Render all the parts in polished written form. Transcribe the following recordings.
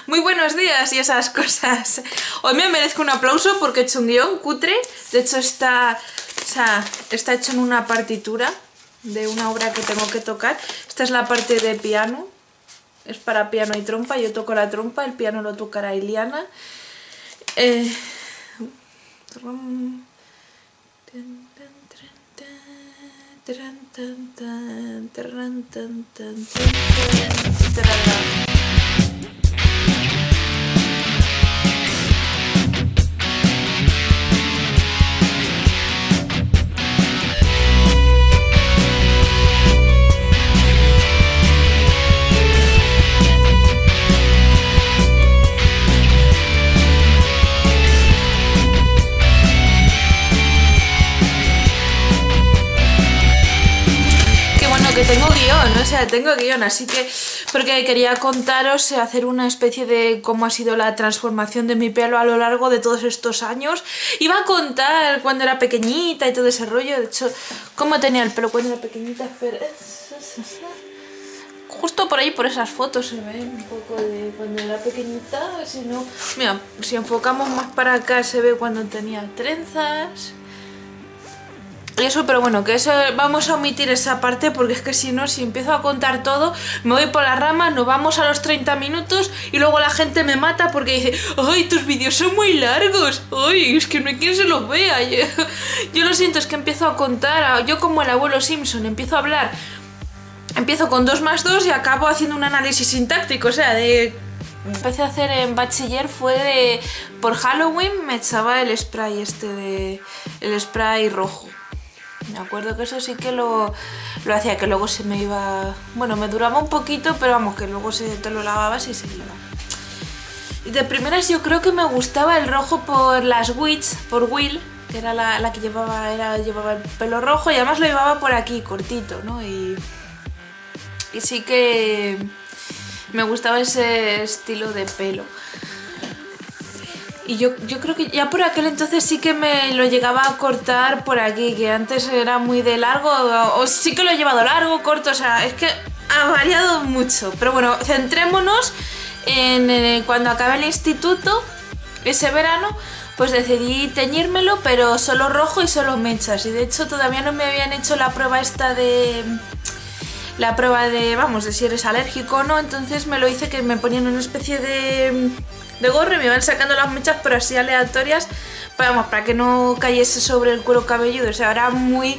muy buenos días y esas cosas. Hoy me merezco un aplauso porque he hecho un guión cutre. De hecho está hecho en una partitura de una obra que tengo que tocar. Esta es la parte de piano. Es para piano y trompa. Yo toco la trompa, el piano lo tocará Iliana. Que tengo guión, tengo guión, así que porque quería contaros, hacer una especie de cómo ha sido la transformación de mi pelo a lo largo de todos estos años. Iba a contar cuando era pequeñita y todo ese rollo, de hecho, cómo tenía el pelo cuando era pequeñita, pero justo por ahí, por esas fotos se ve un poco de cuando era pequeñita, si no, mira, si enfocamos más para acá se ve cuando tenía trenzas. Y eso, pero bueno, que eso vamos a omitir esa parte porque es que si no, si empiezo a contar todo, me voy por las ramas, nos vamos a los 30 minutos y luego la gente me mata porque dice: ¡ay, tus vídeos son muy largos! ¡Ay, es que no hay quien se los vea! Yo lo siento, es que empiezo a contar, yo como el abuelo Simpson, empiezo a hablar, empiezo con 2 más 2 y acabo haciendo un análisis sintáctico, empecé a hacer en bachiller fue por Halloween me echaba el spray el spray rojo. Me acuerdo que eso sí que lo hacía, que luego se me iba... Bueno, me duraba un poquito, pero vamos, que luego te lo lavabas y se iba. Y de primeras yo creo que me gustaba el rojo por las Witch, por Will, que era la que llevaba el pelo rojo y además lo llevaba por aquí, cortito, ¿no? Y sí que me gustaba ese estilo de pelo. Y yo creo que ya por aquel entonces sí que me lo llegaba a cortar por aquí, que antes era muy de largo, o sí que lo he llevado largo, corto, es que ha variado mucho. Pero bueno, centrémonos en cuando acabé el instituto, ese verano, pues decidí teñírmelo, pero solo rojo y solo mechas. Y de hecho todavía no me habían hecho la prueba vamos, de si eres alérgico o no, entonces me lo hice que me ponían una especie de gorro y me iban sacando las mechas pero así aleatorias para que no cayese sobre el cuero cabelludo, era muy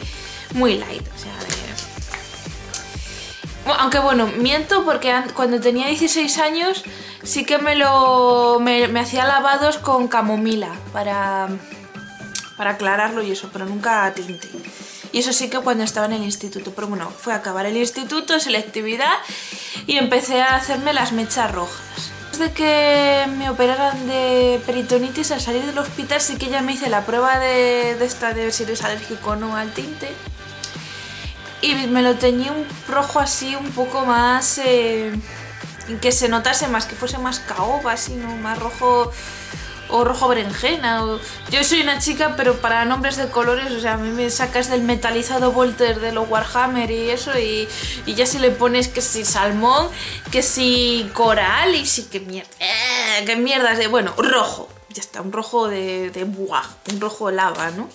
light, aunque bueno, miento porque cuando tenía 16 años sí que me hacía lavados con camomila para aclararlo y eso, pero nunca tinte. Y eso sí que cuando estaba en el instituto, pero bueno, fue a acabar el instituto, selectividad, y empecé a hacerme las mechas rojas. Desde que me operaran de peritonitis, al salir del hospital sí que ya me hice la prueba de si eres alérgico o no al tinte. Y me lo teñí un rojo así un poco más, que se notase más, que fuese más caoba, así, ¿no? Más rojo, o rojo berenjena. Yo soy una chica, pero para nombres de colores, a mí me sacas del metalizado Volter de los Warhammer y eso, y ya si le pones que si salmón, que si coral, y sí, que mierda, qué mierdas de, bueno, rojo, ya está, un rojo de buah, un rojo lava, ¿no?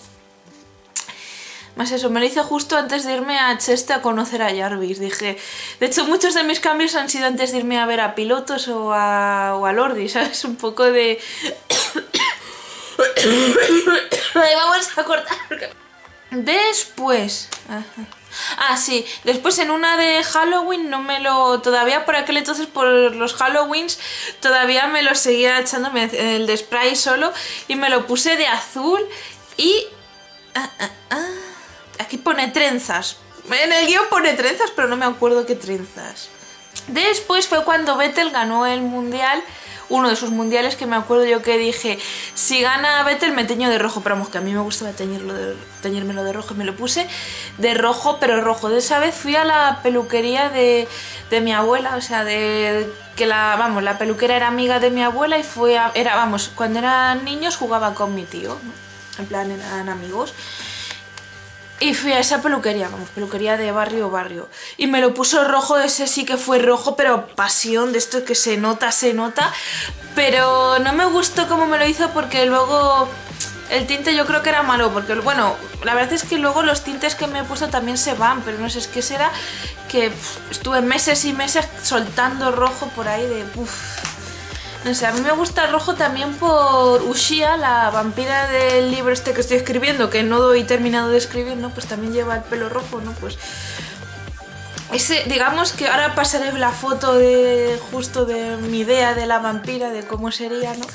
Más eso, me lo hice justo antes de irme a Cheste a conocer a Jarvis. Dije, de hecho muchos de mis cambios han sido antes de irme a ver a Pilotos o a Lordi, ¿sabes? Un poco de... Vamos a cortar. Después... sí, después en una de Halloween todavía por aquel entonces, por los Halloweens, todavía me lo seguía echándome el de spray solo y me lo puse de azul y... Aquí pone trenzas. En el guión pone trenzas, pero no me acuerdo qué trenzas. Después fue cuando Vettel ganó el mundial, uno de sus mundiales, que me acuerdo yo que dije, si gana Vettel me teño de rojo, pero vamos, que a mí me gustaba teñírmelo de rojo, y me lo puse de rojo, pero rojo. De esa vez fui a la peluquería de mi abuela, la peluquera era amiga de mi abuela y cuando eran niños jugaba con mi tío, ¿no? En plan eran amigos. Y fui a esa peluquería, vamos, peluquería de barrio. Y me lo puso rojo, ese sí que fue rojo, pero pasión, de esto que se nota. Pero no me gustó cómo me lo hizo porque luego el tinte yo creo que era malo. Porque, bueno, la verdad es que luego los tintes que me he puesto también se van, pero no sé, es que será que estuve meses y meses soltando rojo por ahí de... No sé, a mí me gusta el rojo también por Ushia, la vampira del libro este que estoy escribiendo, que no doy terminado de escribir, ¿no? Pues también lleva el pelo rojo, ¿no? Pues ese, digamos que ahora pasaré la foto de justo de mi idea de la vampira, de cómo sería, ¿no?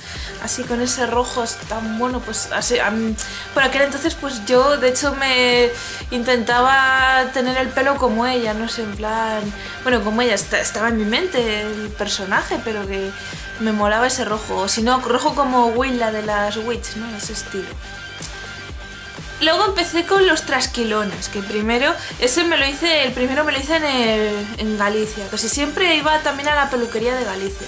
Así con ese rojo tan bueno, pues así, por aquel entonces pues yo de hecho me intentaba tener el pelo como ella, no sé, en plan, bueno, como ella, estaba en mi mente el personaje, pero que me molaba ese rojo, o si no, rojo como Willa de las Witch, ¿no? Ese estilo. Luego empecé con los trasquilones, que primero, el primero me lo hice en Galicia, casi siempre iba también a la peluquería de Galicia.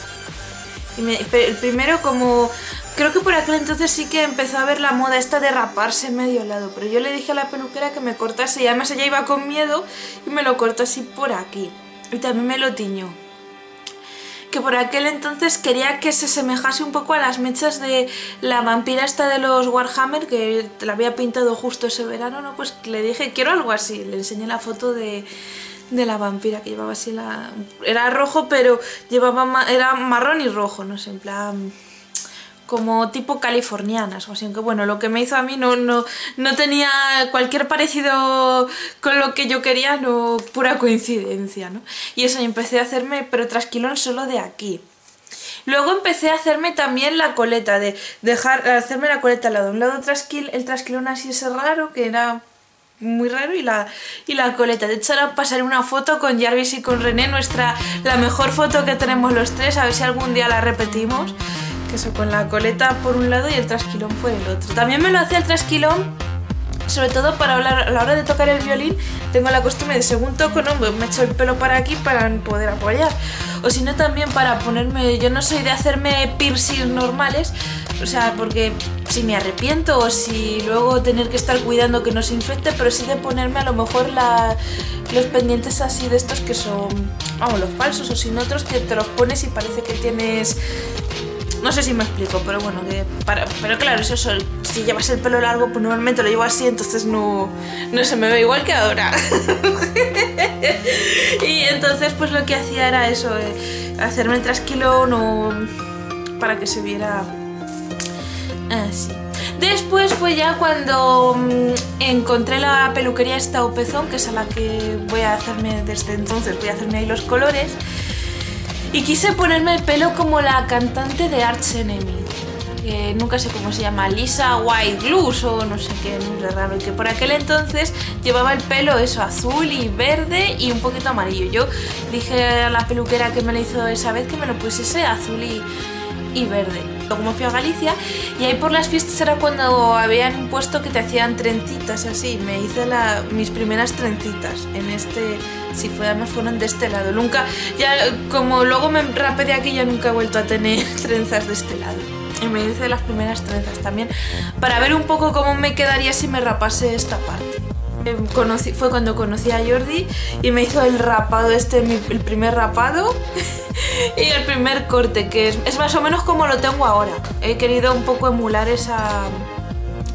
El primero como, creo que por aquel entonces sí que empezó a ver la moda esta de raparse medio lado, pero yo le dije a la peluquera que me cortase y además ella iba con miedo y me lo cortó así por aquí. Y también me lo tiñó. Que por aquel entonces quería que se semejase un poco a las mechas de la vampira esta de los Warhammer, que la había pintado justo ese verano, ¿no? Pues le dije, quiero algo así, le enseñé la foto de la vampira, que llevaba así era rojo, pero era marrón y rojo, no sé, en plan... como tipo californianas o así, aunque bueno, lo que me hizo a mí no tenía cualquier parecido con lo que yo quería, no, pura coincidencia, ¿no? Y eso, y empecé a hacerme, pero trasquilón solo de aquí. Luego empecé a hacerme también la coleta, hacerme la coleta al lado. Un lado el trasquilón así ese raro, que era muy raro, y la coleta. De hecho ahora pasaré una foto con Jarvis y con René, la mejor foto que tenemos los tres, a ver si algún día la repetimos. Que eso, con la coleta por un lado y el trasquilón por el otro. También me lo hacía el trasquilón, sobre todo para a la hora de tocar el violín. Tengo la costumbre de según toco, ¿no? Me echo el pelo para aquí para poder apoyar. O si no también para ponerme, yo no soy de hacerme piercings normales, o sea, porque si me arrepiento o si luego tener que estar cuidando que no se infecte, pero sí de ponerme a lo mejor los pendientes así de estos que son, vamos, los falsos, o sin otros que te los pones y parece que tienes... No sé si me explico, pero bueno, pero claro, eso, si llevas el pelo largo, pues normalmente lo llevo así, entonces no se me ve igual que ahora. Y entonces pues lo que hacía era eso, hacerme el trasquilón o para que se viera así. Después fue ya cuando encontré la peluquería esta Opezón, que es a la que voy a hacerme desde entonces, voy a hacerme ahí los colores. Y quise ponerme el pelo como la cantante de Arch Enemy, que nunca sé cómo se llama, Lisa White Blues o no sé qué nombre raro, y que por aquel entonces llevaba el pelo eso, azul y verde y un poquito amarillo. Yo dije a la peluquera que me lo hizo esa vez que me lo pusiese azul y verde. Como fui a Galicia y ahí por las fiestas era cuando habían puesto que te hacían trencitas así, me hice mis primeras trencitas en además fueron de este lado, nunca, ya como luego me rapé de aquí ya nunca he vuelto a tener trenzas de este lado y me hice las primeras trenzas también para ver un poco cómo me quedaría si me rapase esta parte. Fue cuando conocí a Jordi y me hizo el rapado el primer rapado y el primer corte, que es más o menos como lo tengo ahora. He querido un poco emular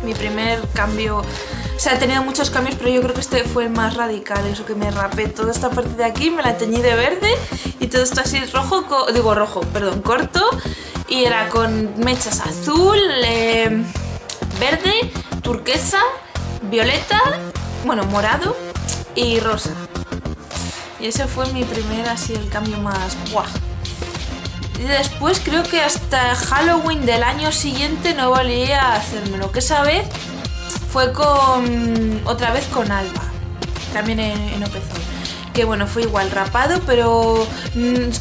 mi primer cambio. O sea, he tenido muchos cambios, pero yo creo que este fue el más radical. Eso, que me rapé toda esta parte de aquí, me la teñí de verde y todo esto así corto, y era con mechas azul, verde, turquesa, violeta, bueno, morado y rosa. Y ese fue mi primer, así, el cambio más ¡buah! Y después creo que hasta Halloween del año siguiente no volví a hacérmelo, que esa vez fue otra vez con Alba, también en Opezón. Que bueno, fue igual rapado, pero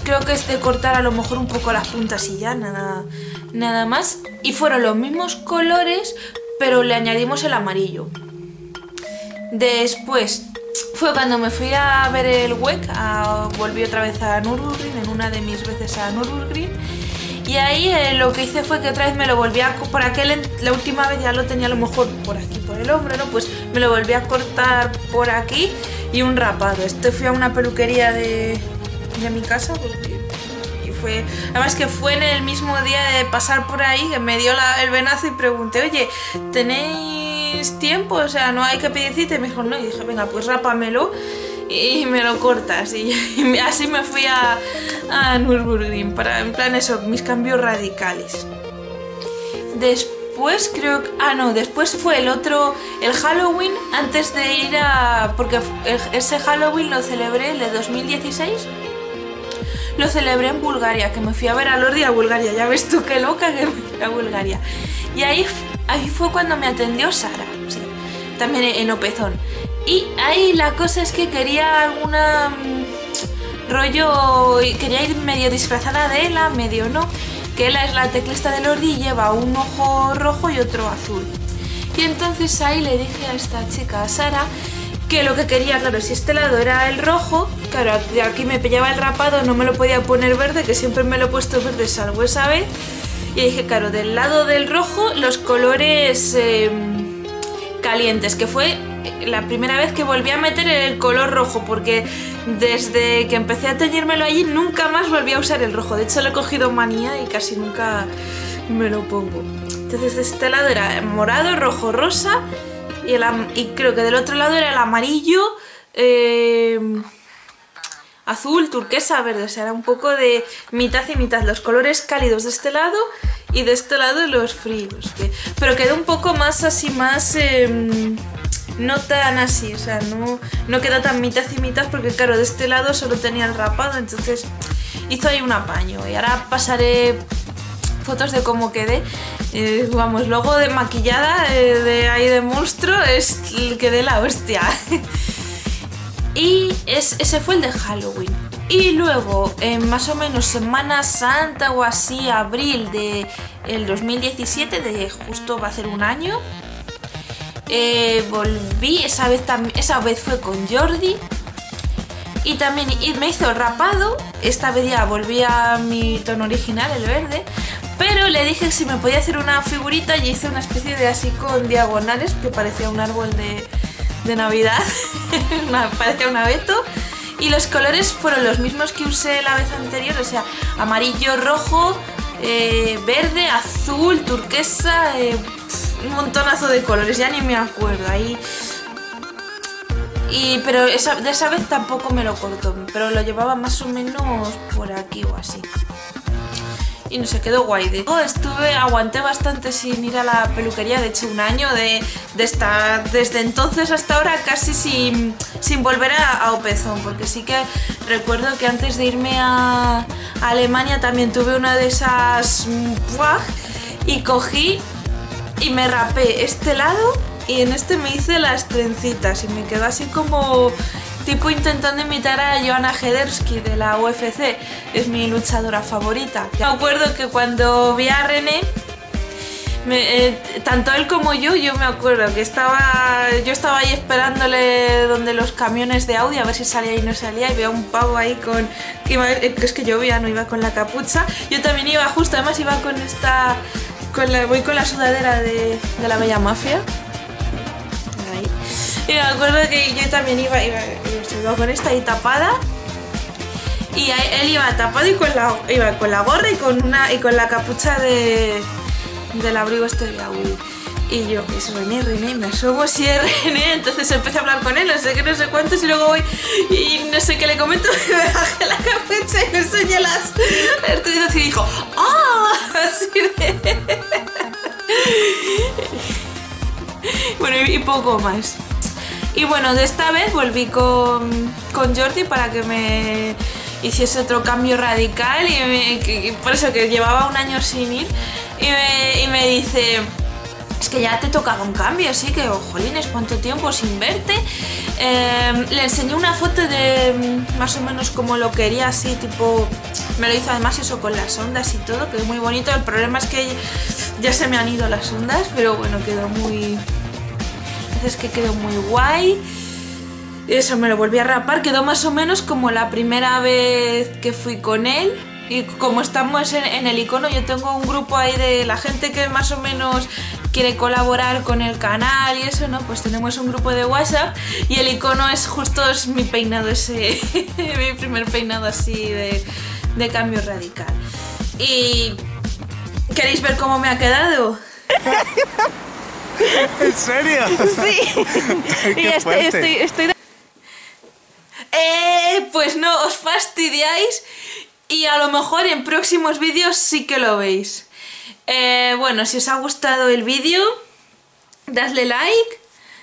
creo que es de cortar a lo mejor un poco las puntas y ya, nada más. Y fueron los mismos colores, pero le añadimos el amarillo. Después fue cuando me fui a ver el WEC, volví otra vez a Nürburgring, en una de mis veces a Nürburgring, Y ahí lo que hice fue que otra vez me lo volví a... Por la última vez ya lo tenía a lo mejor por aquí, por el hombro, ¿no? Pues me lo volví a cortar por aquí y un rapado. Fui a una peluquería de mi casa y fue... Además que fue en el mismo día de pasar por ahí que me dio el venazo y pregunté, oye, ¿tenéis tiempo? O sea, no hay que pedir cita. Y me dijo, no. Y dije, venga, pues rápamelo y me lo cortas. Y así me fui a Nürburgring para, en plan eso, mis cambios radicales. Después creo que... Ah, no, después fue el Halloween antes de ir porque ese Halloween lo celebré, el de 2016. Lo celebré en Bulgaria, que me fui a ver a Lordi a Bulgaria. Ya ves tú qué loca que me fui a Bulgaria. Y ahí fue cuando me atendió Sara, sí, también en Opezón. Y ahí la cosa es que quería alguna rollo, quería ir medio disfrazada de Ela, medio no. Que Ela es la teclista de Lordi y lleva un ojo rojo y otro azul. Y entonces ahí le dije a esta chica, a Sara, que lo que quería, claro, si este lado era el rojo, claro, de aquí me pillaba el rapado, no me lo podía poner verde, que siempre me lo he puesto verde salvo esa vez. Y dije, claro, del lado del rojo los colores calientes, que fue la primera vez que volví a meter el color rojo, porque desde que empecé a teñírmelo allí nunca más volví a usar el rojo. De hecho le he cogido manía y casi nunca me lo pongo. Entonces de este lado era morado, rojo, rosa y creo que del otro lado era el amarillo, azul, turquesa, verde. O sea, era un poco de mitad y mitad, los colores cálidos de este lado y de este lado los fríos. Pero quedó un poco más así, más... no tan así, o sea, no queda tan mitad y mitad porque claro, de este lado solo tenía el rapado, entonces hizo ahí un apaño. Y ahora pasaré fotos de cómo quedé. Vamos, luego de maquillada, de ahí de monstruo, quedé la hostia. Y ese fue el de Halloween. Y luego, más o menos Semana Santa o así, abril del 2017, de justo va a ser un año, volví, esa vez fue con Jordi y también me hizo el rapado. Esta vez ya volví a mi tono original, el verde, pero le dije si me podía hacer una figurita y hice una especie de así con diagonales que parecía un árbol de Navidad. Parecía un abeto. Y los colores fueron los mismos que usé la vez anterior, o sea, amarillo, rojo, verde, azul, turquesa, un montonazo de colores, ya ni me acuerdo ahí. Pero de esa vez tampoco me lo cortó, pero lo llevaba más o menos por aquí o así. Y no sé, quedó guay. Aguanté bastante sin ir a la peluquería, de hecho un año desde entonces hasta ahora casi sin volver a Opezón, porque sí que recuerdo que antes de irme a Alemania también tuve una de esas y cogí y me rapé este lado y en este me hice las trencitas y me quedó así como tipo intentando imitar a Joanna Jedrzejczyk de la UFC, es mi luchadora favorita. Me acuerdo que cuando vi a René, tanto él como yo me acuerdo que yo estaba ahí esperándole donde los camiones de Audi a ver si salía y no salía, y veo a un pavo ahí es que llovía, no iba con la capucha, yo también iba justo, además iba voy con la sudadera de la Bella Mafia. Ahí. Y me acuerdo que yo también iba con esta ahí tapada. Y él iba tapado y iba con la gorra y con la capucha del abrigo este de Audi. Y yo, es René, me asomo si es René. Entonces empecé a hablar con él, no sé qué, no sé cuántos, y luego voy y no sé qué le comento, me bajé la capucha y le enseñé las arterias y dijo, ¡ah! Así de... Bueno, y poco más. Y bueno, de esta vez volví con Jordi para que me hiciese otro cambio radical y por eso que llevaba un año sin ir y me dice, es que ya te tocaba un cambio, así que, jolines, cuánto tiempo sin verte. Le enseñé una foto de más o menos como lo quería, así tipo, me lo hizo además eso con las ondas y todo, quedó muy bonito. El problema es que ya se me han ido las ondas, pero bueno, quedó muy... Es que quedó muy guay. Eso, me lo volví a rapar, quedó más o menos como la primera vez que fui con él. Y como estamos en el icono, yo tengo un grupo ahí de la gente que más o menos quiere colaborar con el canal y eso, ¿no? Pues tenemos un grupo de WhatsApp y el icono es justo mi peinado ese, mi primer peinado así de cambio radical. Y... ¿queréis ver cómo me ha quedado? ¿En serio? Sí. Y estoy pues no os fastidiáis y a lo mejor en próximos vídeos sí que lo veis. Bueno, si os ha gustado el vídeo, dadle like,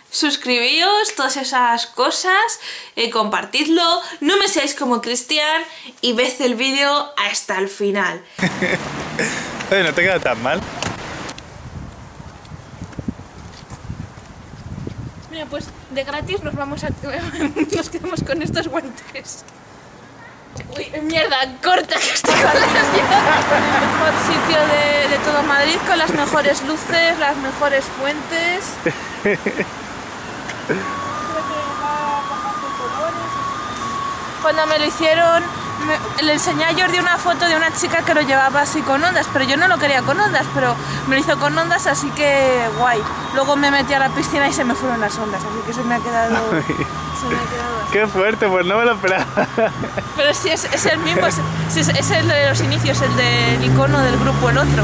suscribíos, todas esas cosas, compartidlo, no me seáis como Cristian y ved el vídeo hasta el final. Oye, no te queda tan mal. Mira, pues de gratis nos quedamos con estos guantes. Uy, mierda, corta que estoy hablando. El mejor sitio de todo Madrid, con las mejores luces, las mejores fuentes. Cuando me lo hicieron, le enseñé a Jordi una foto de una chica que lo llevaba así con ondas, pero yo no lo quería con ondas, pero me lo hizo con ondas, así que guay. Luego me metí a la piscina y se me fueron las ondas, así que se me ha quedado así. Qué fuerte, pues no me lo esperaba. Pero sí, es el mismo, es el de los inicios, el del icono del grupo, el otro.